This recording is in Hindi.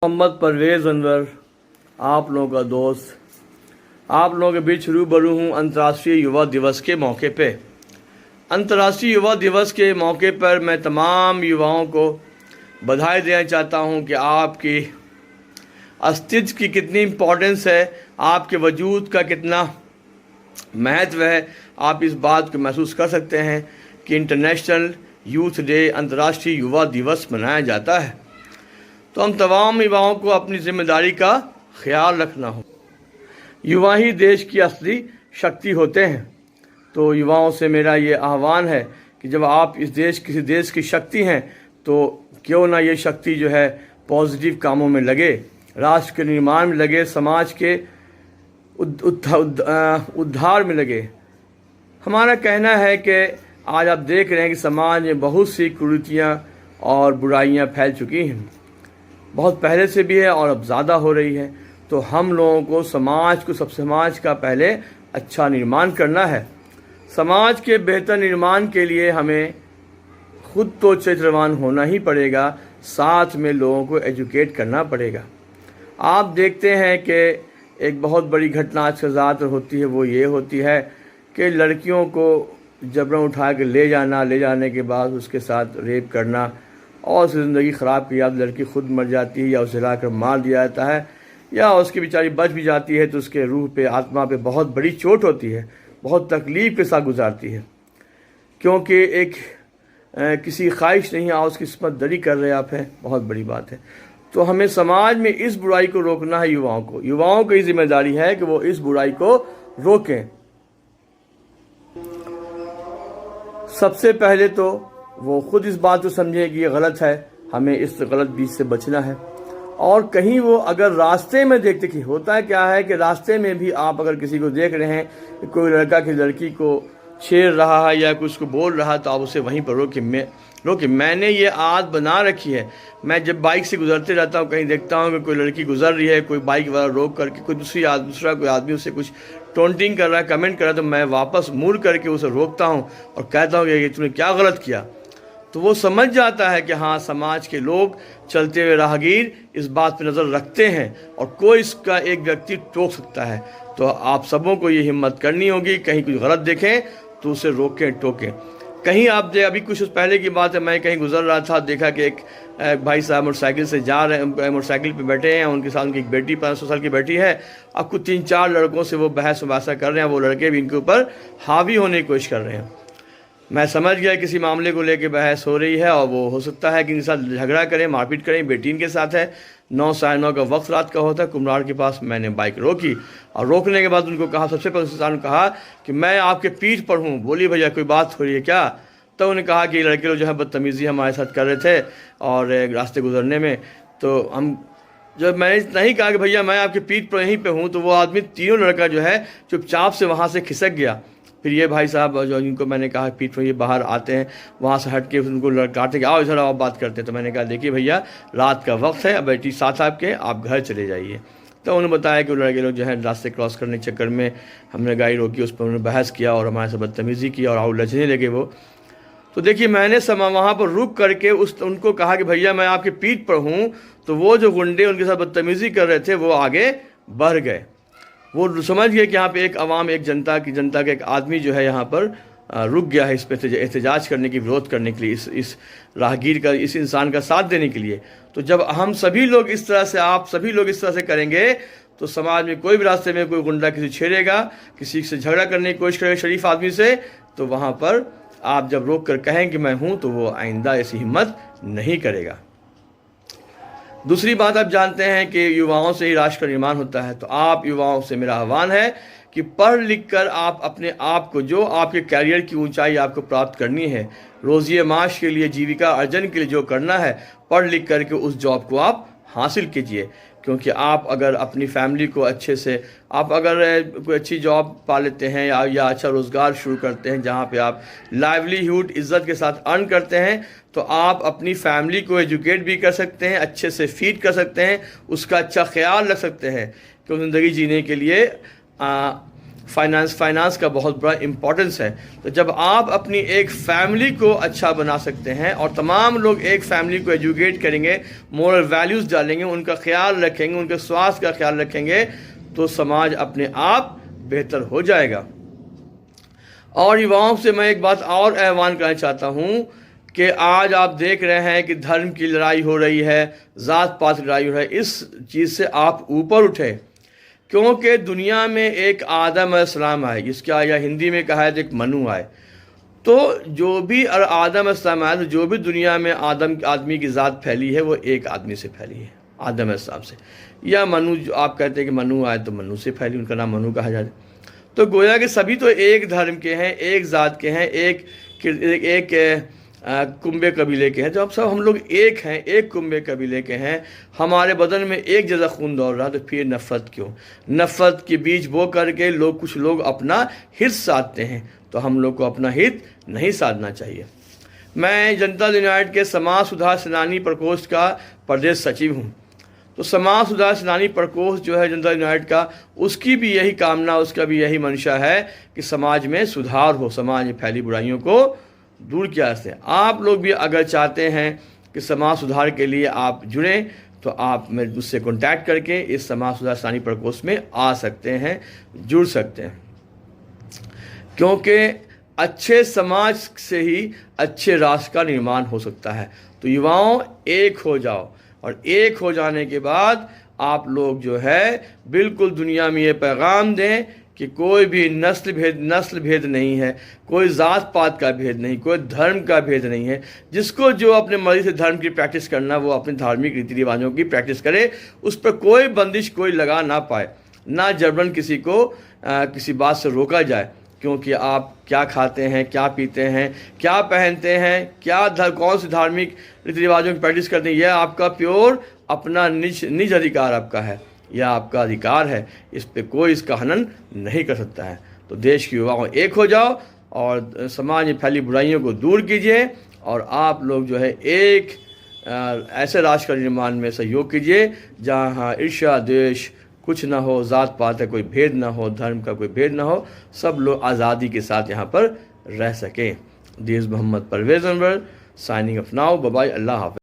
मोहम्मद परवेज़ अनवर, आप लोगों का दोस्त, आप लोगों के बीच रूबरू हूँ अंतर्राष्ट्रीय युवा दिवस के मौके पे। अंतर्राष्ट्रीय युवा दिवस के मौके पर मैं तमाम युवाओं को बधाई देना चाहता हूँ कि आपकी अस्तित्व की कितनी इम्पोर्टेंस है, आपके वजूद का कितना महत्व है। आप इस बात को महसूस कर सकते हैं कि इंटरनेशनल यूथ डे, अंतर्राष्ट्रीय युवा दिवस मनाया जाता है। तो हम तमाम युवाओं को अपनी जिम्मेदारी का ख्याल रखना हो। युवा ही देश की असली शक्ति होते हैं। तो युवाओं से मेरा ये आह्वान है कि जब आप किसी देश की शक्ति हैं तो क्यों ना ये शक्ति जो है पॉजिटिव कामों में लगे, राष्ट्र के निर्माण में लगे, समाज के उद्धार में लगे। हमारा कहना है कि आज आप देख रहे हैं कि समाज में बहुत सी कुरीतियाँ और बुराइयाँ फैल चुकी हैं, बहुत पहले से भी है और अब ज़्यादा हो रही है। तो हम लोगों को समाज का पहले अच्छा निर्माण करना है। समाज के बेहतर निर्माण के लिए हमें खुद तो चरित्रवान होना ही पड़ेगा, साथ में लोगों को एजुकेट करना पड़ेगा। आप देखते हैं कि एक बहुत बड़ी घटना आजकल ज़्यादातर होती है, वो ये होती है कि लड़कियों को जबरन उठा के ले जाने के बाद उसके साथ रेप करना और उसकी ज़िंदगी ख़राब की, या लड़की खुद मर जाती है या उसे लाकर मार दिया जाता है, या उसकी बेचारी बच भी जाती है तो उसके रूह पे, आत्मा पे बहुत बड़ी चोट होती है, बहुत तकलीफ़ के साथ गुजारती है, क्योंकि एक किसी ख्वाहिश नहीं, आओ उसकी किस्मत दरी कर रहे आप हैं। बहुत बड़ी बात है। तो हमें समाज में इस बुराई को रोकना है। युवाओं की जिम्मेदारी है कि वो इस बुराई को रोकें। सबसे पहले तो वो खुद इस बात को समझे कि ये गलत है, हमें इस गलत बीच से बचना है। और कहीं वो अगर रास्ते में देखते कि होता है क्या है कि रास्ते में भी आप अगर किसी को देख रहे हैं कि कोई लड़का की लड़की को छेड़ रहा है या कुछ को बोल रहा है, तो आप उसे वहीं पर रोके। मैंने ये आदत बना रखी है, मैं जब बाइक से गुजरते रहता हूँ, कहीं देखता हूँ कि कोई लड़की गुजर रही है, कोई बाइक वाला रोक करके कोई दूसरा कोई आदमी उससे कुछ टोंटिंग कर रहा है, कमेंट कर रहा है, तो मैं वापस मुड़ करके उसे रोकता हूँ और कहता हूँ कि तुमने क्या गलत किया। तो वो समझ जाता है कि हाँ, समाज के लोग, चलते हुए राहगीर इस बात पर नज़र रखते हैं और कोई इसका एक व्यक्ति टोक सकता है। तो आप सबों को ये हिम्मत करनी होगी, कहीं कुछ गलत देखें तो उसे रोकें, टोकें। कहीं आप अभी कुछ पहले की बात है, मैं कहीं गुजर रहा था, देखा कि एक भाई साहब मोटरसाइकिल से जा रहे हैं, मोटरसाइकिल पे बैठे हैं, उनके साथ उनकी एक बेटी 500 साल की बेटी है। अब कुछ 3-4 लड़कों से वो बहस कर रहे हैं, वो लड़के भी इनके ऊपर हावी होने की कोशिश कर रहे हैं। मैं समझ गया किसी मामले को लेकर बहस हो रही है और वो हो सकता है कि इनके साथ झगड़ा करें, मारपीट करें। बेटी इनके साथ है, 9-9:30 का वक्त रात का होता है, कुम्हरार के पास। मैंने बाइक रोकी और रोकने के बाद उनको कहा, सबसे पहले इंसान ने कहा कि मैं आपके पीठ पर हूँ। बोली भैया कोई बात हो रही है क्या? तो उन्होंने कहा कि लड़के लोग जो है बदतमीज़ी हमारे साथ कर रहे थे और रास्ते गुजरने में, तो हम जब मैंने इतना ही कहा कि भैया मैं आपके पीठ पर यहीं पे हूँ, तो वो आदमी, तीनों लड़का जो है चुपचाप से वहाँ से खिसक गया। फिर ये भाई साहब जो इनको मैंने कहा पीठ पर, ये बाहर आते हैं, वहाँ से हट के उनको लड़काते कि आओ इधर आओ बात करते हैं। तो मैंने कहा देखिए भैया रात का वक्त है, अब बेटी साथ आपके, आप घर चले जाइए। तो उन्होंने बताया कि वो लड़के लोग जो है रास्ते क्रॉस करने के चक्कर में हमने गाड़ी रोकी, उस पर उन्होंने बहस किया और हमारे से बदतमीज़ी की और आओ लचने लगे वो। तो देखिए मैंने वहाँ पर रुक करके उनको कहा कि भैया मैं आपके पीठ पर हूँ। तो वो जो गुंडे उनके साथ बदतमीज़ी कर रहे थे वो आगे बढ़ गए। वो समझ गए कि यहाँ पे एक अवाम, एक जनता का एक आदमी जो है यहाँ पर रुक गया है इस पर एहतजाज करने की, विरोध करने के लिए, इस राहगीर का, इस इंसान का साथ देने के लिए। तो जब हम सभी लोग इस तरह से, आप सभी लोग इस तरह से करेंगे तो समाज में कोई भी रास्ते में कोई गुंडा किसी छेड़ेगा, किसी से झगड़ा करने की कोशिश करेगा शरीफ आदमी से, तो वहाँ पर आप जब रोक कर कहें कि मैं हूँ, तो वो आइंदा ऐसी हिम्मत नहीं करेगा। दूसरी बात, आप जानते हैं कि युवाओं से ही राष्ट्र का निर्माण होता है। तो आप युवाओं से मेरा आह्वान है कि पढ़ लिख कर आप अपने आप को, जो आपके कैरियर की ऊंचाई आपको प्राप्त करनी है, रोज़ी माश के लिए, जीविका अर्जन के लिए जो करना है, पढ़ लिख करके उस जॉब को आप हासिल कीजिए। क्योंकि आप अगर अपनी फैमिली को अच्छे से, आप अगर कोई अच्छी जॉब पा लेते हैं या अच्छा रोज़गार शुरू करते हैं जहाँ पे आप लाइवलीहुड इज़्ज़त के साथ अर्न करते हैं, तो आप अपनी फैमिली को एजुकेट भी कर सकते हैं, अच्छे से फीड कर सकते हैं, उसका अच्छा ख्याल रख सकते हैं। क्योंकि ज़िंदगी जीने के लिए फाइनेंस का बहुत बड़ा इम्पोर्टेंस है। तो जब आप अपनी एक फैमिली को अच्छा बना सकते हैं और तमाम लोग एक फैमिली को एजुकेट करेंगे, मोरल वैल्यूज़ डालेंगे, उनका ख्याल रखेंगे, उनके स्वास्थ्य का ख्याल रखेंगे, तो समाज अपने आप बेहतर हो जाएगा। और युवाओं से मैं एक बात और आह्वान करना चाहता हूँ कि आज आप देख रहे हैं कि धर्म की लड़ाई हो रही है, ज़ात पात की लड़ाई हो रही है। इस चीज़ से आप ऊपर उठे, क्योंकि दुनिया में एक आदम अलैहिस्सलाम आए, जिसका या हिंदी में कहा है तो एक मनु आए। तो जो भी आदम अलैहिस्सलाम आए, तो जो भी दुनिया में आदमी की ज़ात फैली है वो एक आदमी से फैली है, आदम अलैहिस्सलाम से। या मनु, जो आप कहते हैं कि मनु आए तो मनु से फैली, उनका नाम मनु कहा जाए। तो गोया कि सभी तो एक धर्म के हैं, एक ज़ात के हैं, एक कुंबे कबीले के हैं। तो अब सब हम लोग एक हैं, एक कुंबे कबीले के हैं, हमारे बदन में एक जैसा खून दौड़ रहा, तो फिर नफ़रत क्यों? नफ़रत के बीज बो करके कुछ लोग अपना हित साधते हैं, तो हम लोग को अपना हित नहीं साधना चाहिए। मैं जनता दल यूनाइटेड के समाज सुधार सेनानी प्रकोष्ठ का प्रदेश सचिव हूँ। तो समाज सुधार सेनानी प्रकोष्ठ जो है जनता दल यूनाइटेड का, उसकी भी यही कामना, उसका भी यही मंशा है कि समाज में सुधार हो, समाज में फैली बुराइयों को दूर किया जा सके। आप लोग भी अगर चाहते हैं कि समाज सुधार के लिए आप जुड़ें, तो आप मुझसे कॉन्टैक्ट करके इस समाज सुधार सेनानी प्रकोष्ठ में आ सकते हैं, जुड़ सकते हैं। क्योंकि अच्छे समाज से ही अच्छे राष्ट्र का निर्माण हो सकता है। तो युवाओं, एक हो जाओ, और एक हो जाने के बाद आप लोग जो है बिल्कुल दुनिया में ये पैगाम दें कि कोई भी नस्ल भेद नहीं है, कोई ज़ात पात का भेद नहीं, कोई धर्म का भेद नहीं है। जिसको जो अपने मर्जी से धर्म की प्रैक्टिस करना, वो अपने धार्मिक रीति रिवाजों की प्रैक्टिस करे, उस पर कोई बंदिश कोई लगा ना पाए, ना जबरन किसी को किसी बात से रोका जाए। क्योंकि आप क्या खाते हैं, क्या पीते हैं, क्या पहनते हैं, कौन से धार्मिक रीति रिवाजों की प्रैक्टिस करते हैं, यह आपका प्योर अपना निज अधिकार आपका है, यह आपका अधिकार है। इस पे कोई इसका हनन नहीं कर सकता है। तो देश के युवाओं, एक हो जाओ और समाज में फैली बुराइयों को दूर कीजिए, और आप लोग जो है एक ऐसे राष्ट्र का निर्माण में सहयोग कीजिए जहाँ ईर्ष्या द्वेष कुछ ना हो, ज़ात पात का कोई भेद ना हो, धर्म का कोई भेद ना हो, सब लोग आज़ादी के साथ यहाँ पर रह सकें। This Mohammad Parvez Anwar signing off now. Bye bye, Allah हाफ़िज़।